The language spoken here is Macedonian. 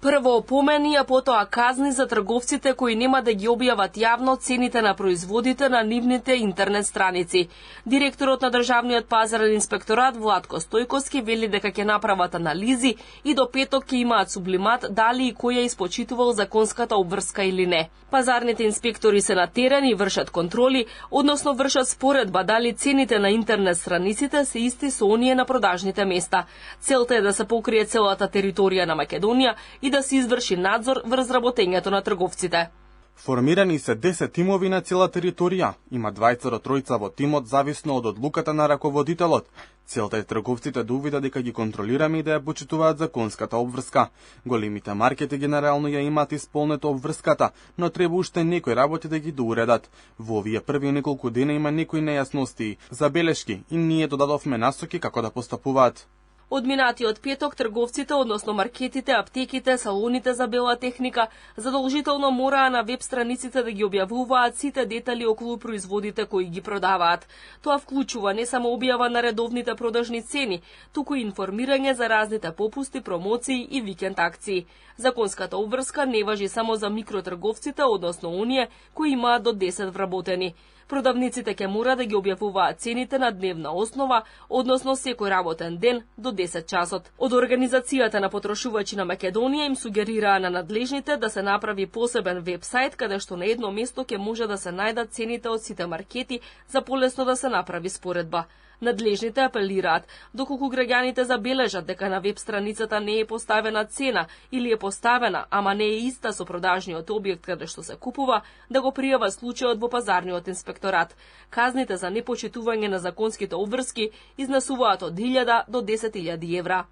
Прво опомени, а потоа казни за трговците кои нема да ги објават јавно цените на производите на нивните интернет страници. Директорот на Државниот пазарен инспекторат Владко Стојковски вели дека ќе направат анализи и до петок ќе имаат сублимат дали и кој ја испочитувал законската обврска или не. Пазарните инспектори се на терен и вршат контроли, односно вршат споредба дали цените на интернет страниците се исти со оние на продажните места. Целта е да се покрие целата територија на Македонија и да се изврши надзор врз работењето на трговците. Формирани се 10 тимови на цела територија. Има 2-3 во тимот зависно од одлуката на раководителот. Целта е трговците да увидат дека ги контролираме и да ја почитуваат законската обврска. Големите маркети генерално ја имаат исполнето обврската, но треба уште некои работи да ги доуредат. Во овие први неколку дена има некои нејасности, забелешки и ние додадовме насоки како да постапуваат. Од минатиот петок трговците, односно маркетите, аптеките, салоните за бела техника, задолжително мораа на веб страниците да ги објавуваат сите детали околу производите кои ги продаваат. Тоа вклучува не само објава на редовните продажни цени, туку и информирање за разните попусти, промоции и викенд акции. Законската обврска не важи само за микротрговците, односно оние кои имаат до 10 вработени. Продавниците ќе мора да ги објавуваат цените на дневна основа, односно секој работен ден до 10 часот. Од Организацијата на потрошувачи на Македонија им сугерираа на надлежните да се направи посебен вебсайт каде што на едно место ќе може да се најдат цените од сите маркети за полесно да се направи споредба. Надлежните апелираат, доколку граѓаните забележат дека на веб страницата не е поставена цена или е поставена, ама не е иста со продажниот објект каде што се купува, да го пријава случајот во пазарниот инспекторат. Казните за непочитување на законските обврски изнесуваат од 1000 до 10.000 евра.